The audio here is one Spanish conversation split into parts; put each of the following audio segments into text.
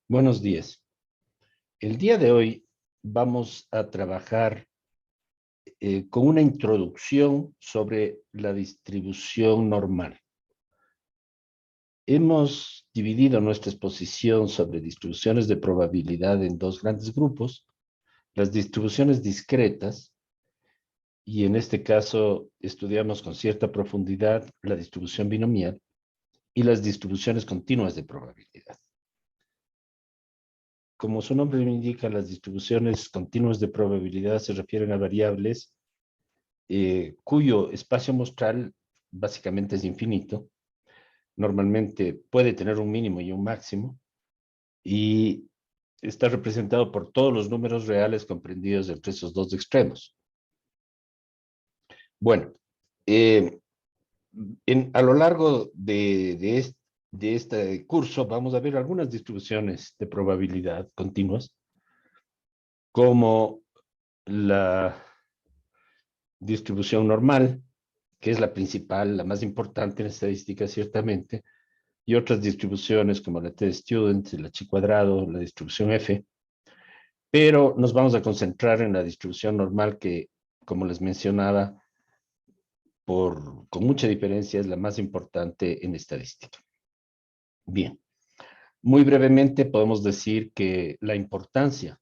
Buenos días. El día de hoy vamos a trabajar con una introducción sobre la distribución normal. Hemos dividido nuestra exposición sobre distribuciones de probabilidad en dos grandes grupos, las distribuciones discretas, y en este caso estudiamos con cierta profundidad la distribución binomial y las distribuciones continuas de probabilidad. Como su nombre lo indica, las distribuciones continuas de probabilidad se refieren a variables cuyo espacio muestral básicamente es infinito. Normalmente puede tener un mínimo y un máximo y está representado por todos los números reales comprendidos entre esos dos extremos. Bueno, eh, a lo largo de este curso vamos a ver algunas distribuciones de probabilidad continuas, como la distribución normal, que es la principal, la más importante en estadística ciertamente, y otras distribuciones como la t-student, la chi cuadrado, la distribución F, pero nos vamos a concentrar en la distribución normal que, como les mencionaba, con mucha diferencia es la más importante en estadística. Bien, muy brevemente podemos decir que la importancia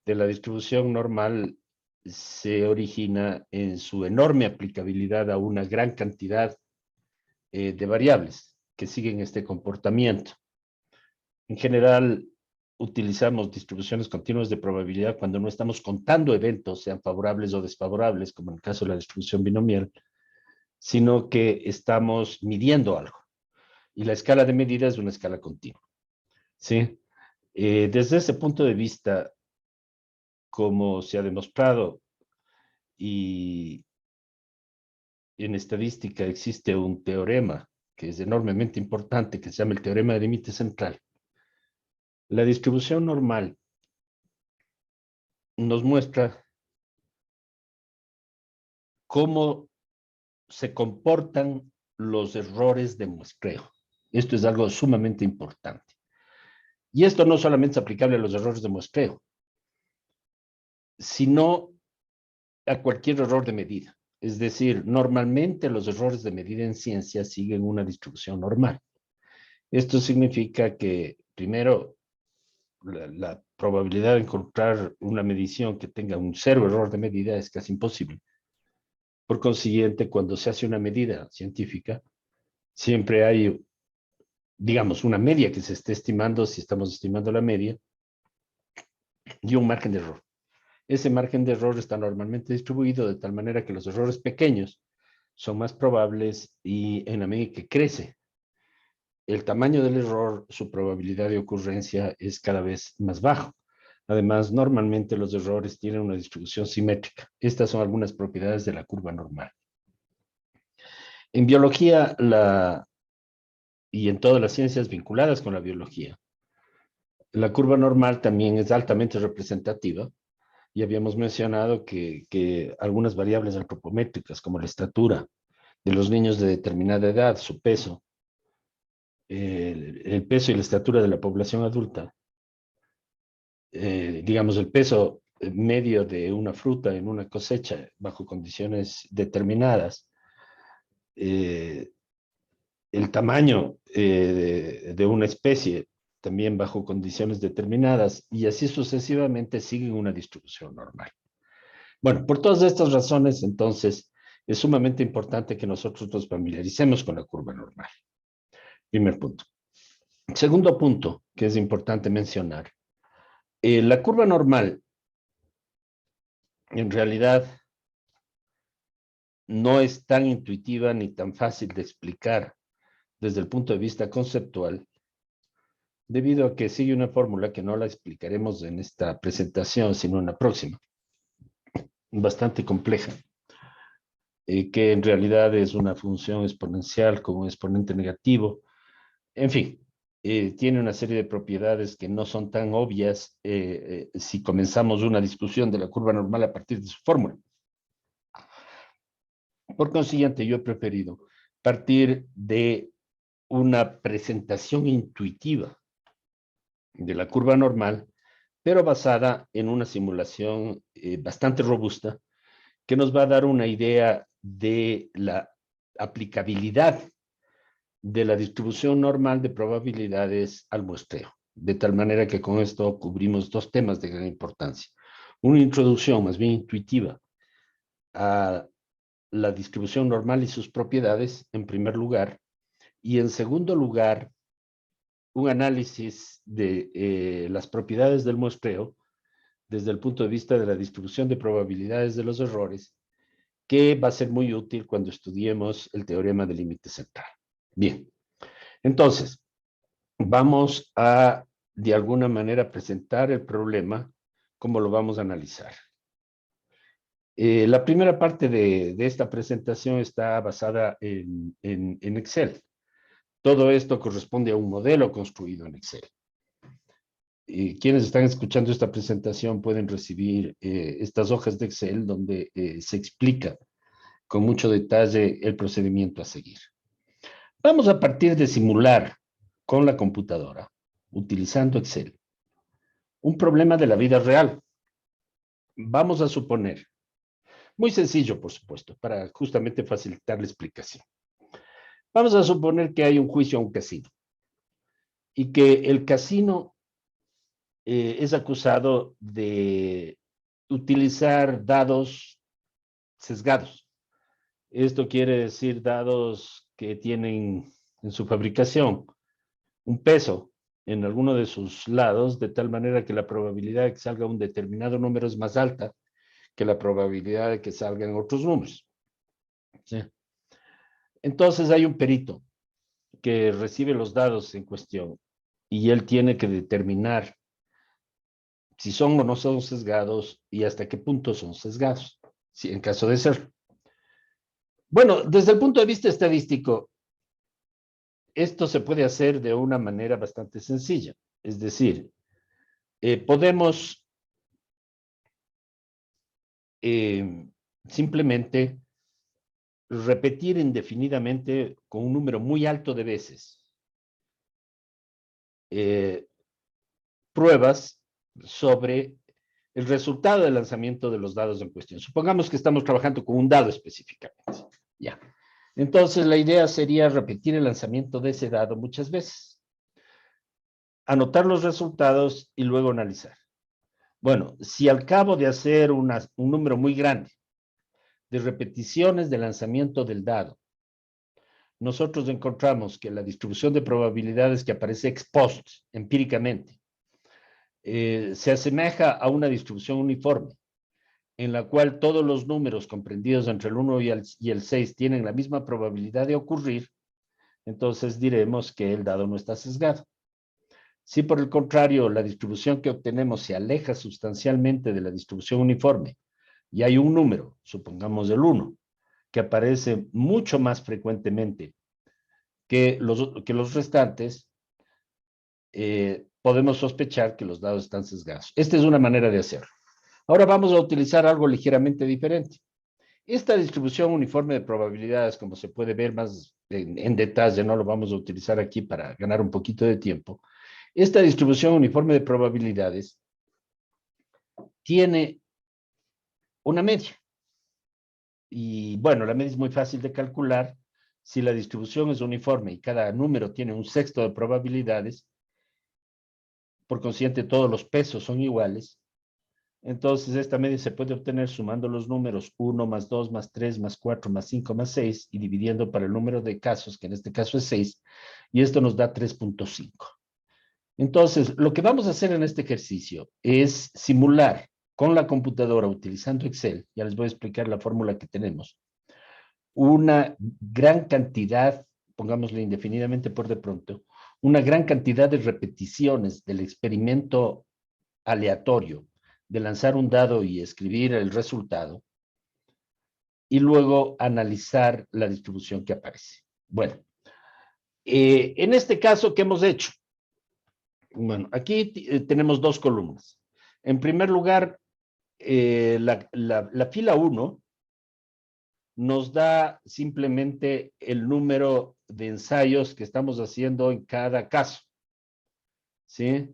de la distribución normal se origina en su enorme aplicabilidad a una gran cantidad de variables que siguen este comportamiento. En general, utilizamos distribuciones continuas de probabilidad cuando no estamos contando eventos, sean favorables o desfavorables, como en el caso de la distribución binomial, sino que estamos midiendo algo. Y la escala de medida es una escala continua. ¿Sí? Desde ese punto de vista, como se ha demostrado, y en estadística existe un teorema que es enormemente importante, que se llama el teorema de límite central. La distribución normal nos muestra cómo se comportan los errores de muestreo. Esto es algo sumamente importante. Y esto no solamente es aplicable a los errores de muestreo, sino a cualquier error de medida. Es decir, normalmente los errores de medida en ciencia siguen una distribución normal. Esto significa que, primero, la probabilidad de encontrar una medición que tenga un cero error de medida es casi imposible. Por consiguiente, cuando se hace una medida científica, siempre hay, digamos, una media que se esté estimando, si estamos estimando la media, y un margen de error. Ese margen de error está normalmente distribuido de tal manera que los errores pequeños son más probables y en la medida que crece el tamaño del error, su probabilidad de ocurrencia es cada vez más bajo. Además, normalmente los errores tienen una distribución simétrica. Estas son algunas propiedades de la curva normal. En biología y en todas las ciencias vinculadas con la biología, la curva normal también es altamente representativa y habíamos mencionado que algunas variables antropométricas como la estatura de los niños de determinada edad, su peso, el peso y la estatura de la población adulta, digamos el peso medio de una fruta en una cosecha bajo condiciones determinadas, eh, el tamaño de una especie también bajo condiciones determinadas y así sucesivamente siguen una distribución normal. Bueno, por todas estas razones, entonces, es sumamente importante que nosotros nos familiaricemos con la curva normal. Primer punto. Segundo punto que es importante mencionar. La curva normal, en realidad, no es tan intuitiva ni tan fácil de explicar desde el punto de vista conceptual, debido a que sigue una fórmula que no la explicaremos en esta presentación, sino en la próxima, bastante compleja, que en realidad es una función exponencial con un exponente negativo. En fin, tiene una serie de propiedades que no son tan obvias si comenzamos una discusión de la curva normal a partir de su fórmula. Por consiguiente, yo he preferido partir de una presentación intuitiva de la curva normal, pero basada en una simulación bastante robusta que nos va a dar una idea de la aplicabilidad de la distribución normal de probabilidades al muestreo. De tal manera que con esto cubrimos dos temas de gran importancia. Una introducción más bien intuitiva a la distribución normal y sus propiedades, en primer lugar, y en segundo lugar, un análisis de las propiedades del muestreo desde el punto de vista de la distribución de probabilidades de los errores, que va a ser muy útil cuando estudiemos el teorema del límite central. Bien, entonces, vamos a, de alguna manera, presentar el problema, como lo vamos a analizar. La primera parte de esta presentación está basada en Excel. Todo esto corresponde a un modelo construido en Excel. Quienes están escuchando esta presentación pueden recibir estas hojas de Excel donde se explica con mucho detalle el procedimiento a seguir. Vamos a partir de simular con la computadora, utilizando Excel, un problema de la vida real. Vamos a suponer, muy sencillo por supuesto, para justamente facilitar la explicación. Vamos a suponer que hay un juicio a un casino y que el casino es acusado de utilizar dados sesgados. Esto quiere decir dados que tienen en su fabricación un peso en alguno de sus lados, de tal manera que la probabilidad de que salga un determinado número es más alta que la probabilidad de que salgan otros números. ¿Sí? Entonces hay un perito que recibe los dados en cuestión y él tiene que determinar si son o no son sesgados y hasta qué punto son sesgados, si en caso de ser. Bueno, desde el punto de vista estadístico, esto se puede hacer de una manera bastante sencilla. Es decir, podemos simplemente repetir indefinidamente con un número muy alto de veces pruebas sobre el resultado del lanzamiento de los dados en cuestión. Supongamos que estamos trabajando con un dado específicamente. Ya. Entonces, la idea sería repetir el lanzamiento de ese dado muchas veces, anotar los resultados y luego analizar. Bueno, si al cabo de hacer un número muy grande de repeticiones de lanzamiento del dado, nosotros encontramos que la distribución de probabilidades que aparece ex post, empíricamente, se asemeja a una distribución uniforme, en la cual todos los números comprendidos entre el 1 y el 6 tienen la misma probabilidad de ocurrir, entonces diremos que el dado no está sesgado. Si por el contrario la distribución que obtenemos se aleja sustancialmente de la distribución uniforme y hay un número, supongamos el 1, que aparece mucho más frecuentemente que los restantes, podemos sospechar que los dados están sesgados. Esta es una manera de hacerlo. Ahora vamos a utilizar algo ligeramente diferente. Esta distribución uniforme de probabilidades, como se puede ver más en detalle, no lo vamos a utilizar aquí para ganar un poquito de tiempo. Esta distribución uniforme de probabilidades tiene una media. Y bueno, la media es muy fácil de calcular. Si la distribución es uniforme y cada número tiene un sexto de probabilidades, por consiguiente todos los pesos son iguales, entonces esta media se puede obtener sumando los números 1 más 2 más 3 más 4 más 5 más 6 y dividiendo para el número de casos, que en este caso es 6, y esto nos da 3.5. Entonces, lo que vamos a hacer en este ejercicio es simular con la computadora utilizando Excel, ya les voy a explicar la fórmula que tenemos, una gran cantidad, pongámosle indefinidamente por de pronto, una gran cantidad de repeticiones del experimento aleatorio de lanzar un dado y escribir el resultado, y luego analizar la distribución que aparece. Bueno, en este caso, ¿qué hemos hecho? Bueno, aquí tenemos dos columnas. En primer lugar, la fila 1 nos da simplemente el número de ensayos que estamos haciendo en cada caso, ¿sí?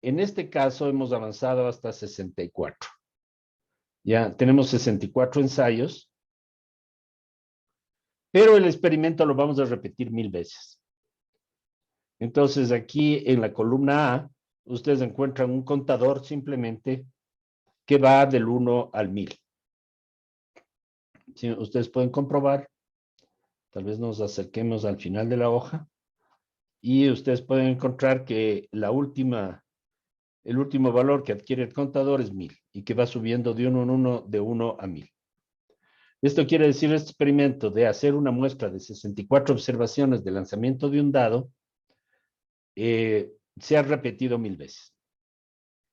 En este caso hemos avanzado hasta 64. Ya tenemos 64 ensayos, pero el experimento lo vamos a repetir 1000 veces. Entonces aquí en la columna A, ustedes encuentran un contador simplemente que va del 1 al 1000. ¿Sí? Ustedes pueden comprobar, tal vez nos acerquemos al final de la hoja, y ustedes pueden encontrar que el último valor que adquiere el contador es 1000 y que va subiendo de 1 en 1, de 1 a 1000. Esto quiere decir este experimento de hacer una muestra de 64 observaciones de lanzamiento de un dado, se ha repetido 1000 veces.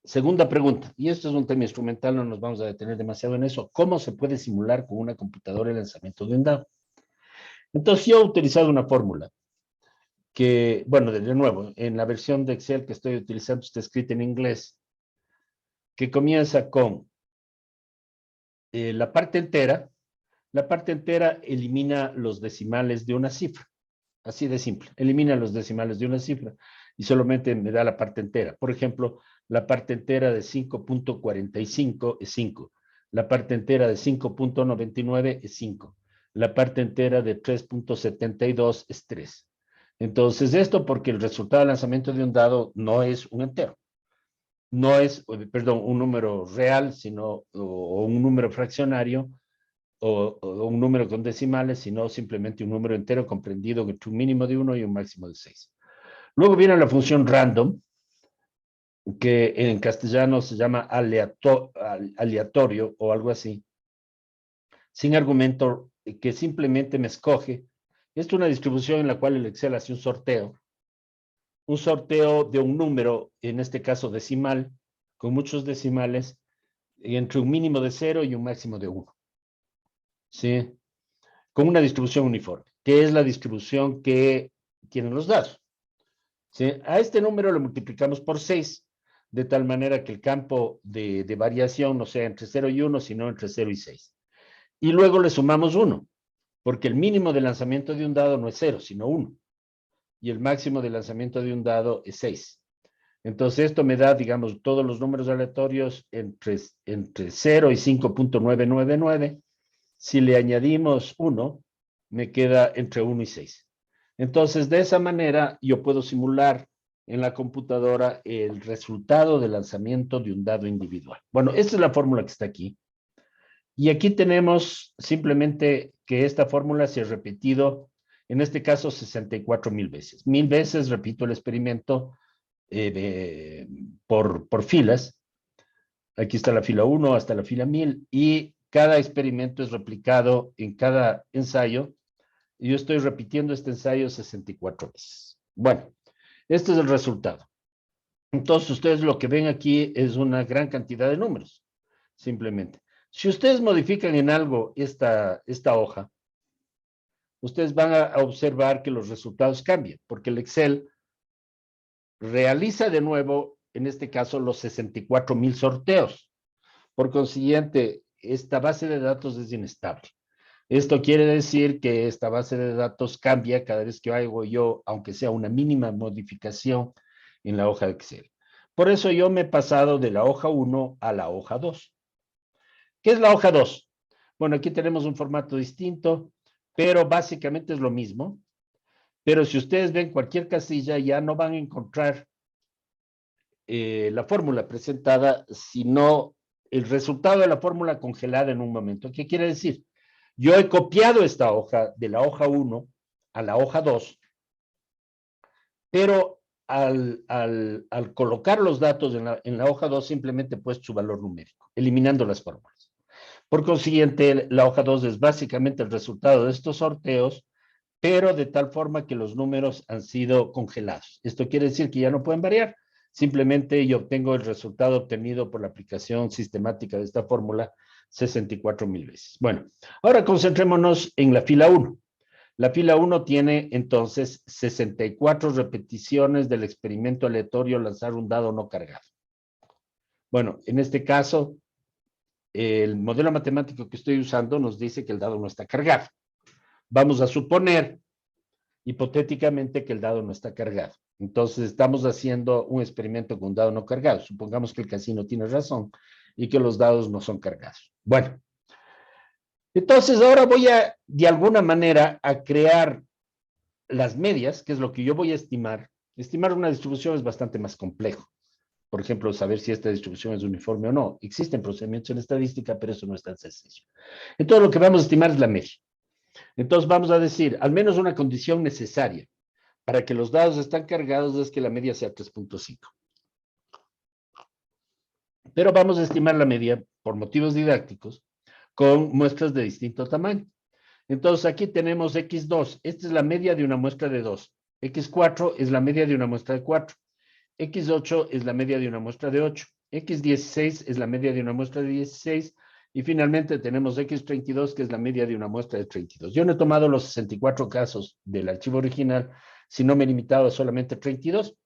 Segunda pregunta, y esto es un tema instrumental, no nos vamos a detener demasiado en eso. ¿Cómo se puede simular con una computadora el lanzamiento de un dado? Entonces yo he utilizado una fórmula que, bueno, de nuevo, en la versión de Excel que estoy utilizando está escrita en inglés, que comienza con la parte entera. La parte entera elimina los decimales de una cifra. Así de simple. Elimina los decimales de una cifra y solamente me da la parte entera. Por ejemplo, la parte entera de 5.45 es 5. La parte entera de 5.99 es 5. La parte entera de 3.72 es 3. Entonces, esto porque el resultado del lanzamiento de un dado no es un entero. No es, perdón, un número real, sino o un número fraccionario, o un número con decimales, sino simplemente un número entero comprendido entre un mínimo de 1 y un máximo de 6. Luego viene la función random, que en castellano se llama aleatorio o algo así, sin argumento, que simplemente me escoge. Esta es una distribución en la cual el Excel hace un sorteo de un número, en este caso decimal, con muchos decimales, entre un mínimo de 0 y un máximo de 1. ¿Sí? Con una distribución uniforme, que es la distribución que tienen los dados. ¿Sí? A este número lo multiplicamos por 6, de tal manera que el campo de variación no sea entre 0 y 1, sino entre 0 y 6. Y luego le sumamos 1, porque el mínimo de lanzamiento de un dado no es 0, sino 1. Y el máximo de lanzamiento de un dado es 6. Entonces esto me da, digamos, todos los números aleatorios entre 0 y 5.999. Si le añadimos 1, me queda entre 1 y 6. Entonces, de esa manera, yo puedo simular en la computadora el resultado del lanzamiento de un dado individual. Bueno, esta es la fórmula que está aquí. Y aquí tenemos simplemente que esta fórmula se ha repetido, en este caso, 64,000 veces. 1000 veces repito el experimento por filas. Aquí está la fila 1 hasta la fila 1000 y cada experimento es replicado en cada ensayo. Y yo estoy repitiendo este ensayo 64 veces. Bueno, este es el resultado. Entonces, ustedes lo que ven aquí es una gran cantidad de números, simplemente. Si ustedes modifican en algo esta hoja, ustedes van a observar que los resultados cambian, porque el Excel realiza de nuevo, en este caso, los 64,000 sorteos. Por consiguiente, esta base de datos es inestable. Esto quiere decir que esta base de datos cambia cada vez que hago yo, aunque sea una mínima modificación en la hoja de Excel. Por eso yo me he pasado de la hoja 1 a la hoja 2. ¿Qué es la hoja 2? Bueno, aquí tenemos un formato distinto, pero básicamente es lo mismo. Pero si ustedes ven cualquier casilla, ya no van a encontrar la fórmula presentada, sino el resultado de la fórmula congelada en un momento. ¿Qué quiere decir? Yo he copiado esta hoja de la hoja 1 a la hoja 2, pero al colocar los datos en la hoja 2 simplemente he puesto su valor numérico, eliminando las fórmulas. Por consiguiente, la hoja 2 es básicamente el resultado de estos sorteos, pero de tal forma que los números han sido congelados. Esto quiere decir que ya no pueden variar. Simplemente yo obtengo el resultado obtenido por la aplicación sistemática de esta fórmula 64,000 veces. Bueno, ahora concentrémonos en la fila 1. La fila 1 tiene entonces 64 repeticiones del experimento aleatorio lanzar un dado no cargado. Bueno, en este caso, el modelo matemático que estoy usando nos dice que el dado no está cargado. Vamos a suponer hipotéticamente que el dado no está cargado. Entonces estamos haciendo un experimento con un dado no cargado. Supongamos que el casino tiene razón y que los dados no son cargados. Bueno, entonces ahora voy a, de alguna manera, a crear las medias, que es lo que yo voy a estimar. Estimar una distribución es bastante más complejo. Por ejemplo, saber si esta distribución es uniforme o no. Existen procedimientos en estadística, pero eso no es tan sencillo. Entonces, lo que vamos a estimar es la media. Entonces, vamos a decir, al menos una condición necesaria para que los dados estén cargados es que la media sea 3.5. Pero vamos a estimar la media, por motivos didácticos, con muestras de distinto tamaño. Entonces, aquí tenemos X2. Esta es la media de una muestra de 2. X4 es la media de una muestra de 4. X8 es la media de una muestra de 8. X16 es la media de una muestra de 16. Y finalmente tenemos X32, que es la media de una muestra de 32. Yo no he tomado los 64 casos del archivo original, sino me he limitado a solamente 32.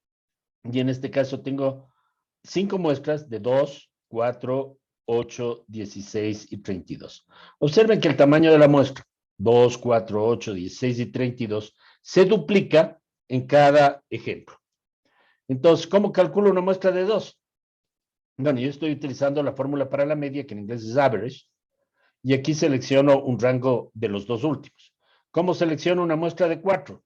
Y en este caso tengo 5 muestras de 2, 4, 8, 16 y 32. Observen que el tamaño de la muestra, 2, 4, 8, 16 y 32, se duplica en cada ejemplo. Entonces, ¿cómo calculo una muestra de 2? Bueno, yo estoy utilizando la fórmula para la media, que en inglés es average, y aquí selecciono un rango de los dos últimos. ¿Cómo selecciono una muestra de 4?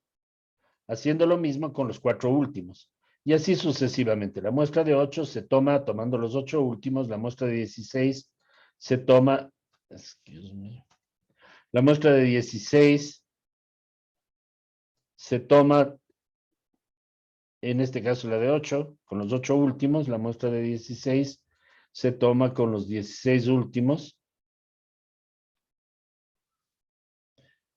Haciendo lo mismo con los 4 últimos. Y así sucesivamente. La muestra de 8 se toma tomando los 8 últimos, la muestra de 16 se toma, la muestra de 16 se toma, en este caso la de 8, con los 8 últimos, la muestra de 16 se toma con los 16 últimos,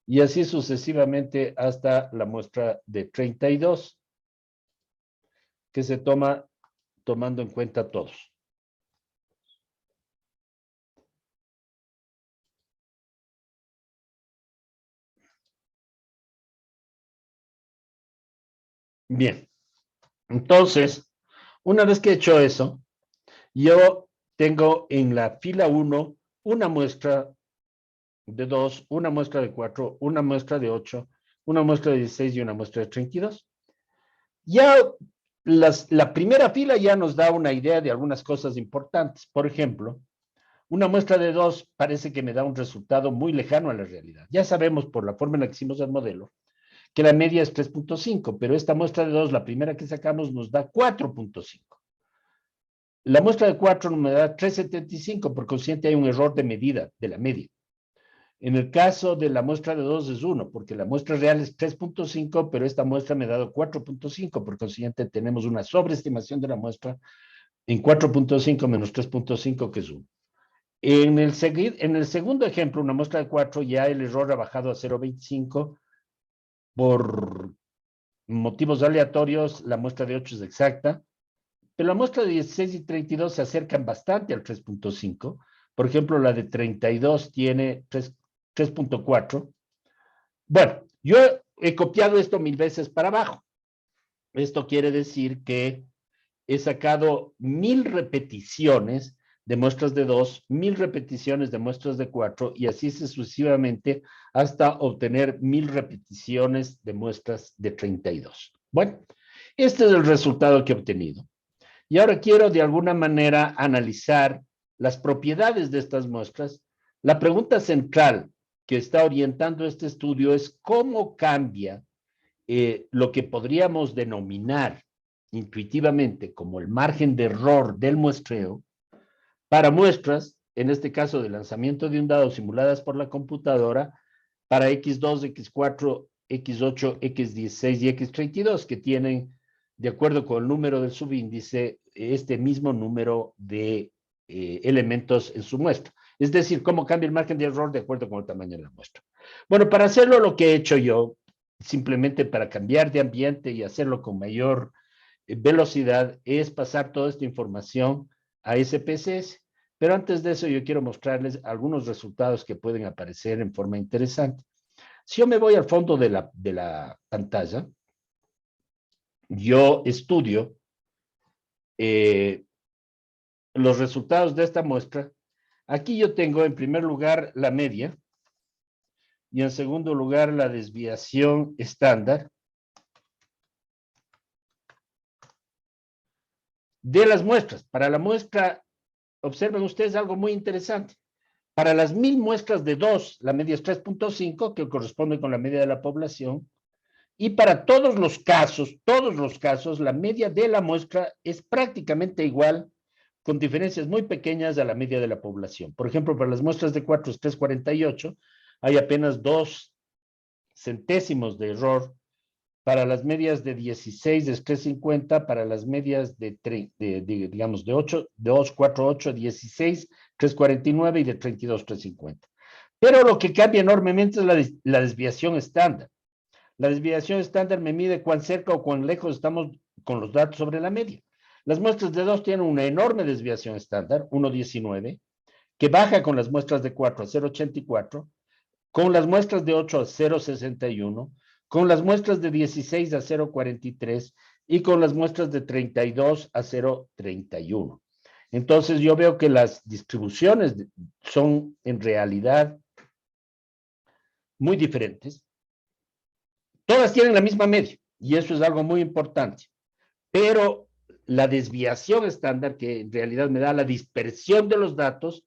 y así sucesivamente hasta la muestra de 32, que se toma tomando en cuenta todos. Bien, entonces, una vez que he hecho eso, yo tengo en la fila 1 una muestra de 2, una muestra de 4, una muestra de 8, una muestra de 16 y una muestra de 32. Ya la primera fila ya nos da una idea de algunas cosas importantes. Por ejemplo, una muestra de 2 parece que me da un resultado muy lejano a la realidad. Ya sabemos por la forma en la que hicimos el modelo que la media es 3.5, pero esta muestra de 2, la primera que sacamos, nos da 4.5. La muestra de 4 me da 3.75, por consiguiente hay un error de medida de la media. En el caso de la muestra de 2 es 1, porque la muestra real es 3.5, pero esta muestra me ha dado 4.5, por consiguiente tenemos una sobreestimación de la muestra en 4.5 menos 3.5, que es 1. En el segundo ejemplo, una muestra de 4, ya el error ha bajado a 0.25. Por motivos aleatorios, la muestra de 8 es exacta, pero la muestra de 16 y 32 se acercan bastante al 3.5. Por ejemplo, la de 32 tiene 3.4. Bueno, yo he copiado esto 1000 veces para abajo. Esto quiere decir que he sacado 1000 repeticiones de muestras de 2, 1000 repeticiones de muestras de 4 y así sucesivamente hasta obtener 1000 repeticiones de muestras de 32. Bueno, este es el resultado que he obtenido. Y ahora quiero de alguna manera analizar las propiedades de estas muestras. La pregunta central que está orientando este estudio es cómo cambia lo que podríamos denominar intuitivamente como el margen de error del muestreo para muestras, en este caso de lanzamiento de un dado simuladas por la computadora, para X2, X4, X8, X16 y X32, que tienen, de acuerdo con el número del subíndice, este mismo número de elementos en su muestra. Es decir, cómo cambia el margen de error de acuerdo con el tamaño de la muestra. Bueno, para hacerlo lo que he hecho yo, simplemente para cambiar de ambiente y hacerlo con mayor velocidad, es pasar toda esta información a SPSS. Pero antes de eso, yo quiero mostrarles algunos resultados que pueden aparecer en forma interesante. Si yo me voy al fondo de la pantalla, yo estudio los resultados de esta muestra. Aquí yo tengo en primer lugar la media y en segundo lugar la desviación estándar. de las muestras. Para la muestra, observen ustedes algo muy interesante. Para las 1000 muestras de 2, la media es 3.5, que corresponde con la media de la población. Y para todos los casos, la media de la muestra es prácticamente igual, con diferencias muy pequeñas a la media de la población. Por ejemplo, para las muestras de 4 es 3.48, hay apenas 2 centésimos de error. Para las medias de 16 es 3.50, para las medias digamos, de 8, de 2, 4, 8, 16, 3.49 y de 32, 3.50. Pero lo que cambia enormemente es la desviación estándar. La desviación estándar me mide cuán cerca o cuán lejos estamos con los datos sobre la media. Las muestras de 2 tienen una enorme desviación estándar, 1.19, que baja con las muestras de 4 a 0.84, con las muestras de 8 a 0.61, con las muestras de 16 a 0.43 y con las muestras de 32 a 0.31. Entonces yo veo que las distribuciones son en realidad muy diferentes. Todas tienen la misma media y eso es algo muy importante, pero la desviación estándar, que en realidad me da la dispersión de los datos,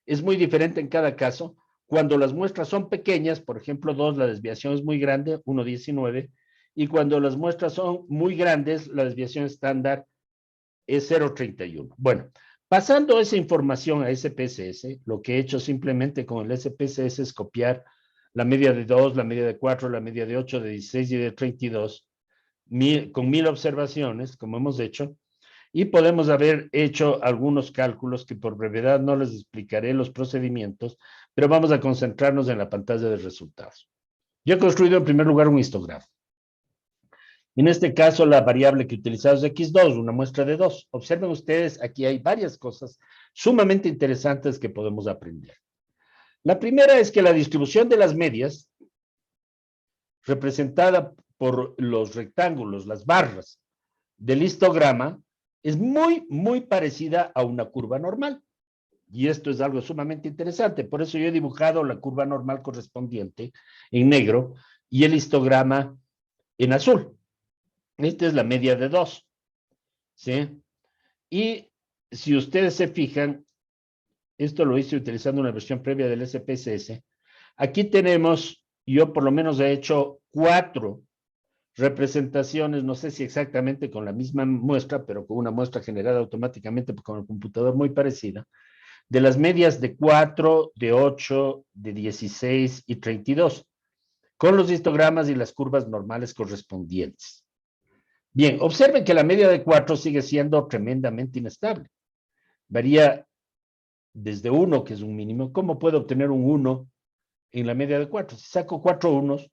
es muy diferente en cada caso. Cuando las muestras son pequeñas, por ejemplo 2, la desviación es muy grande, 1.19, y cuando las muestras son muy grandes, la desviación estándar es 0.31. Bueno, pasando esa información a SPSS, lo que he hecho simplemente con el SPSS es copiar la media de 2, la media de 4, la media de 8, de 16 y de 32, con 1000 observaciones, como hemos hecho, y podemos haber hecho algunos cálculos que por brevedad no les explicaré los procedimientos, pero vamos a concentrarnos en la pantalla de resultados. Yo he construido en primer lugar un histograma. En este caso, la variable que utilizamos es x2, una muestra de 2. Observen ustedes, aquí hay varias cosas sumamente interesantes que podemos aprender. La primera es que la distribución de las medias, representada por los rectángulos, las barras del histograma, es muy, muy parecida a una curva normal. Y esto es algo sumamente interesante. Por eso yo he dibujado la curva normal correspondiente en negro y el histograma en azul. Esta es la media de 2. ¿Sí? Y si ustedes se fijan, esto lo hice utilizando una versión previa del SPSS. Aquí tenemos, yo por lo menos he hecho 4 representaciones, no sé si exactamente con la misma muestra, pero con una muestra generada automáticamente con el computador muy parecida, de las medias de 4, de 8, de 16 y 32, con los histogramas y las curvas normales correspondientes. Bien, observen que la media de 4 sigue siendo tremendamente inestable. Varía desde 1, que es un mínimo. ¿Cómo puedo obtener un 1 en la media de 4? Si saco 4 unos,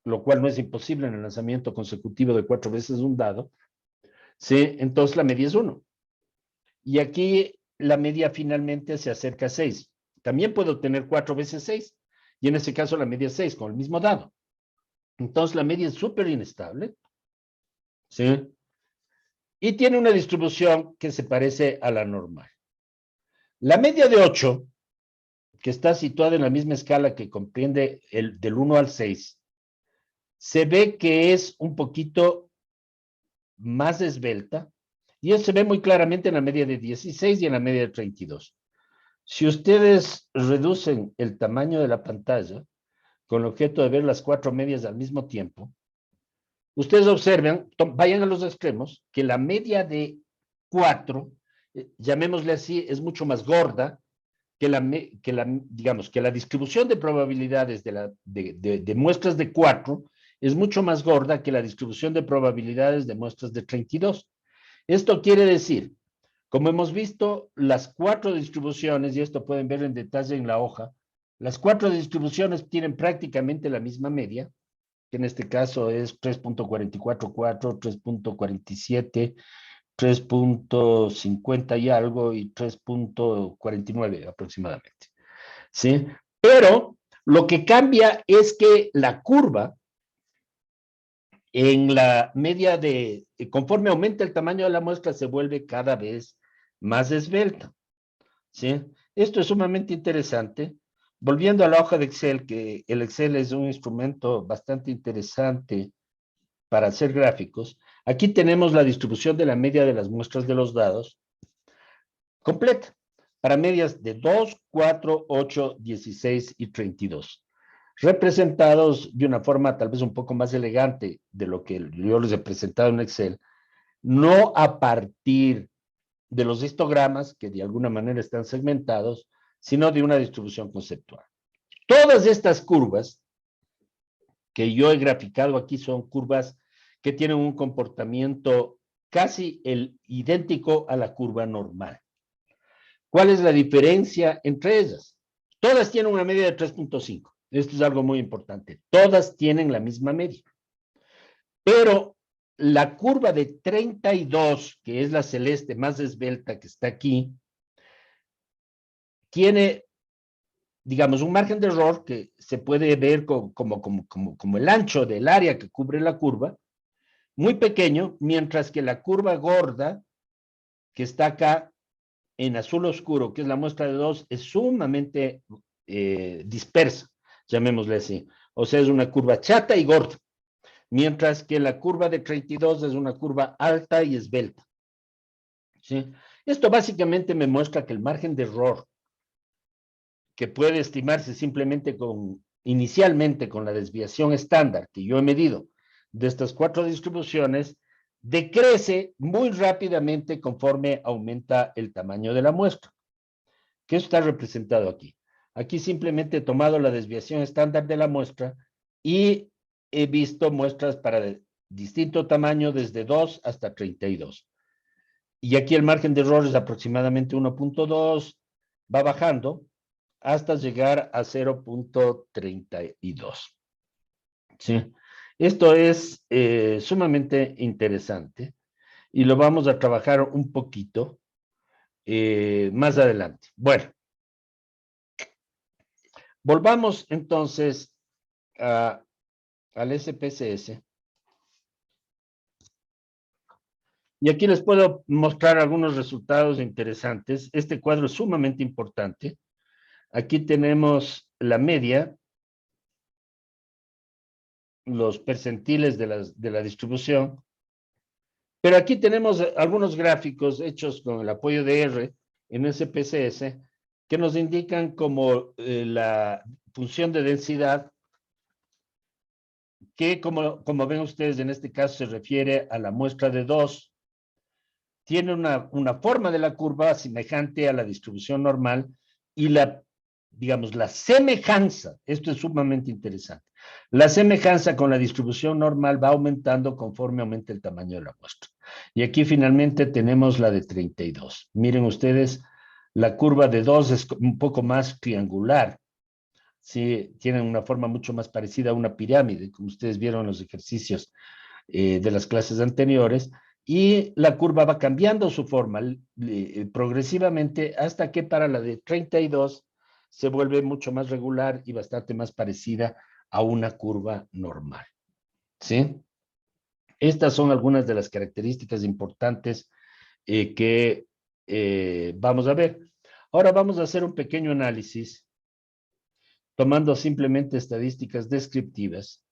lo cual no es imposible en el lanzamiento consecutivo de 4 veces un dado, ¿sí? Entonces la media es 1. Y aquí la media finalmente se acerca a 6. También puedo obtener 4 veces 6, y en ese caso la media es 6, con el mismo dado. Entonces la media es súper inestable, ¿sí? Y tiene una distribución que se parece a la normal. La media de 8, que está situada en la misma escala que comprende del 1 al 6, se ve que es un poquito más esbelta, y eso se ve muy claramente en la media de 16 y en la media de 32. Si ustedes reducen el tamaño de la pantalla con el objeto de ver las 4 medias al mismo tiempo, ustedes observen, vayan a los extremos, que la media de 4, llamémosle así, es mucho más gorda digamos, que la distribución de probabilidades de muestras de 4 es mucho más gorda que la distribución de probabilidades de muestras de 32. Esto quiere decir, como hemos visto, las 4 distribuciones, y esto pueden ver en detalle en la hoja, las 4 distribuciones tienen prácticamente la misma media, que en este caso es 3.444, 3.47, 3.50 y algo y 3.49 aproximadamente. ¿Sí? Pero lo que cambia es que la curva en la media conforme aumenta el tamaño de la muestra, se vuelve cada vez más esbelta. ¿Sí? Esto es sumamente interesante. Volviendo a la hoja de Excel, que el Excel es un instrumento bastante interesante para hacer gráficos, Aquí tenemos la distribución de la media de las muestras de los dados completa para medias de 2, 4, 8, 16 y 32, representados de una forma tal vez un poco más elegante de lo que yo les he presentado en Excel, no a partir de los histogramas, que de alguna manera están segmentados, sino de una distribución conceptual. Todas estas curvas que yo he graficado aquí son curvas que tienen un comportamiento casi idéntico a la curva normal. ¿Cuál es la diferencia entre ellas? Todas tienen una media de 3.5. Esto es algo muy importante. Todas tienen la misma media. Pero la curva de 32, que es la celeste más esbelta que está aquí, tiene, digamos, un margen de error que se puede ver como el ancho del área que cubre la curva, muy pequeño, mientras que la curva gorda, que está acá en azul oscuro, que es la muestra de 2, es sumamente dispersa, llamémosle así. O sea, es una curva chata y gorda, mientras que la curva de 32 es una curva alta y esbelta. ¿Sí? Esto básicamente me muestra que el margen de error, que puede estimarse simplemente inicialmente con la desviación estándar que yo he medido de estas 4 distribuciones, decrece muy rápidamente conforme aumenta el tamaño de la muestra, que eso está representado aquí. Aquí simplemente he tomado la desviación estándar de la muestra y he visto muestras para distinto tamaño desde 2 hasta 32. Y aquí el margen de error es aproximadamente 1.2, va bajando hasta llegar a 0.32. ¿Sí? Esto es sumamente interesante y lo vamos a trabajar un poquito más adelante. Bueno, volvamos entonces al SPSS. Y aquí les puedo mostrar algunos resultados interesantes. Este cuadro es sumamente importante. Aquí tenemos la media, los percentiles de la distribución, pero aquí tenemos algunos gráficos hechos con el apoyo de R en SPSS que nos indican como la función de densidad, que como ven ustedes en este caso se refiere a la muestra de 2, tiene una forma de la curva semejante a la distribución normal y digamos, la semejanza, esto es sumamente interesante, la semejanza con la distribución normal va aumentando conforme aumenta el tamaño de la muestra. Y aquí finalmente tenemos la de 32. Miren ustedes, la curva de 2 es un poco más triangular. Sí, tienen una forma mucho más parecida a una pirámide, como ustedes vieron en los ejercicios de las clases anteriores, y la curva va cambiando su forma progresivamente hasta que para la de 32 se vuelve mucho más regular y bastante más parecida a una curva normal. ¿Sí? Estas son algunas de las características importantes que vamos a ver. Ahora vamos a hacer un pequeño análisis tomando simplemente estadísticas descriptivas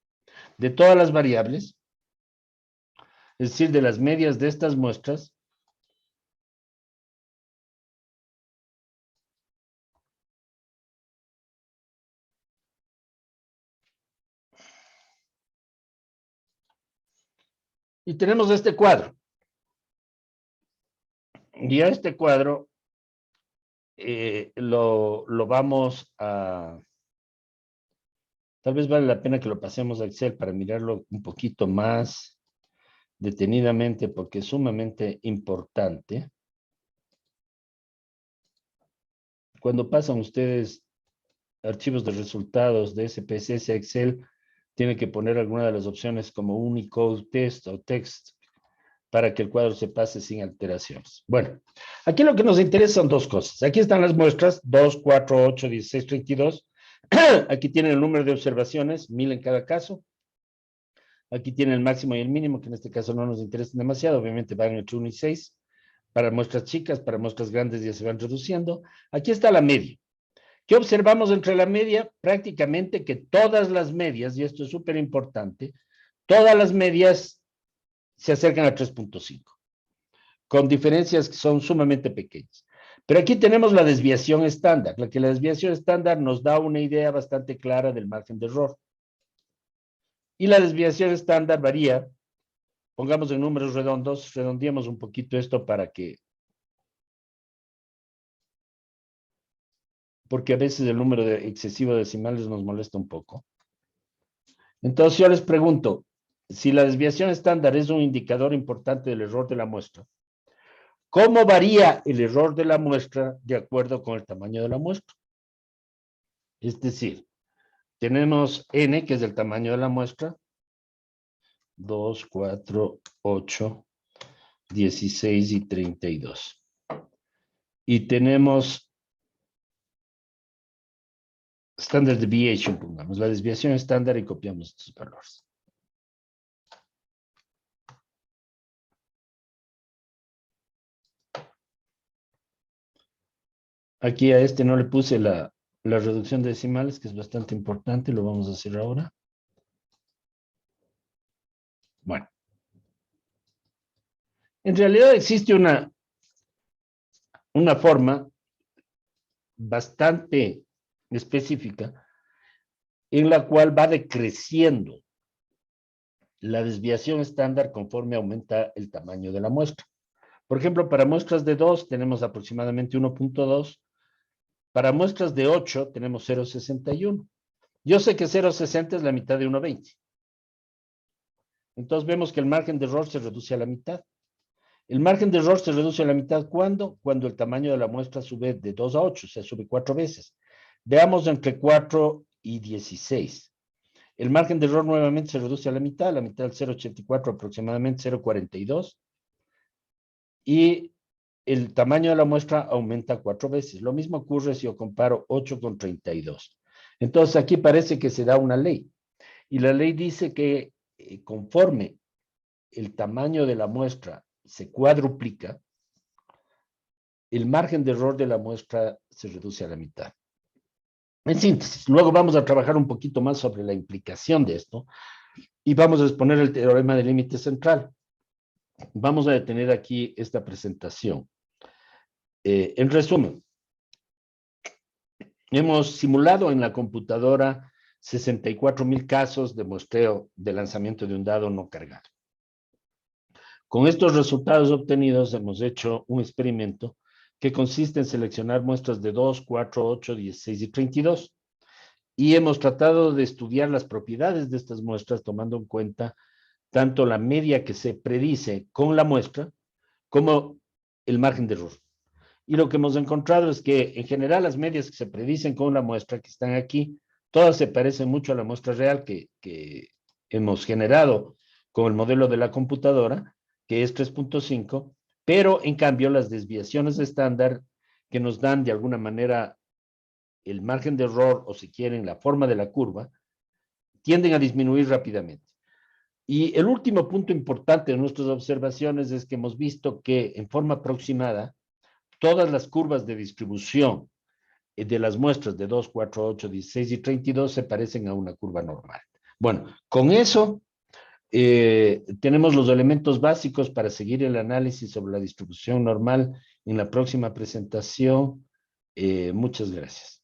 de todas las variables, es decir, de las medias de estas muestras, y tenemos este cuadro. Y a este cuadro lo vamos a... Tal vez vale la pena que lo pasemos a Excel para mirarlo un poquito más detenidamente porque es sumamente importante. Cuando pasan ustedes archivos de resultados de SPSS a Excel, tienen que poner alguna de las opciones como Unicode Test o Text para que el cuadro se pase sin alteraciones. Bueno, aquí lo que nos interesa son dos cosas. Aquí están las muestras, 2, 4, 8, 16, 32. Aquí tienen el número de observaciones, 1000 en cada caso. Aquí tienen el máximo y el mínimo, que en este caso no nos interesan demasiado. Obviamente van entre 1 y 6. Para muestras chicas, para muestras grandes ya se van reduciendo. Aquí está la media. ¿Qué observamos entre la media? Prácticamente que todas las medias, y esto es súper importante, todas las medias se acercan a 3.5, con diferencias que son sumamente pequeñas. Pero aquí tenemos la desviación estándar, la desviación estándar nos da una idea bastante clara del margen de error. Y la desviación estándar varía, pongamos en números redondos, redondeemos un poquito esto porque a veces el número excesivo de decimales nos molesta un poco. Entonces yo les pregunto, si la desviación estándar es un indicador importante del error de la muestra, ¿cómo varía el error de la muestra de acuerdo con el tamaño de la muestra? Es decir, tenemos n, que es el tamaño de la muestra, 2, 4, 8, 16 y 32. Y tenemos standard deviation, pongamos, la desviación estándar y copiamos estos valores. Aquí a este no le puse la reducción de decimales, que es bastante importante, lo vamos a hacer ahora. Bueno. En realidad existe una forma bastante específica en la cual va decreciendo la desviación estándar conforme aumenta el tamaño de la muestra. Por ejemplo, para muestras de 2 tenemos aproximadamente 1.2. Para muestras de 8 tenemos 0.61. Yo sé que 0.60 es la mitad de 1.20. Entonces vemos que el margen de error se reduce a la mitad. El margen de error se reduce a la mitad, ¿cuándo? Cuando el tamaño de la muestra sube de 2 a 8, o sea, sube 4 veces. Veamos entre 4 y 16. El margen de error nuevamente se reduce a la mitad del 0.84, aproximadamente 0.42. Y el tamaño de la muestra aumenta 4 veces. Lo mismo ocurre si yo comparo 8 con 32. Entonces aquí parece que se da una ley. Y la ley dice que conforme el tamaño de la muestra se cuadruplica, el margen de error de la muestra se reduce a la mitad. En síntesis, luego vamos a trabajar un poquito más sobre la implicación de esto y vamos a exponer el teorema del límite central. Vamos a detener aquí esta presentación. En resumen, hemos simulado en la computadora 64,000 casos de muestreo de lanzamiento de un dado no cargado. Con estos resultados obtenidos hemos hecho un experimento que consiste en seleccionar muestras de 2, 4, 8, 16 y 32. Y hemos tratado de estudiar las propiedades de estas muestras tomando en cuenta tanto la media que se predice con la muestra como el margen de error. Y lo que hemos encontrado es que en general las medias que se predicen con la muestra que están aquí, todas se parecen mucho a la muestra real que hemos generado con el modelo de la computadora, que es 3.5, pero en cambio las desviaciones estándar que nos dan de alguna manera el margen de error, o si quieren la forma de la curva, tienden a disminuir rápidamente. Y el último punto importante de nuestras observaciones es que hemos visto que en forma aproximada todas las curvas de distribución de las muestras de 2, 4, 8, 16 y 32 se parecen a una curva normal. Bueno, con eso tenemos los elementos básicos para seguir el análisis sobre la distribución normal en la próxima presentación. Muchas gracias.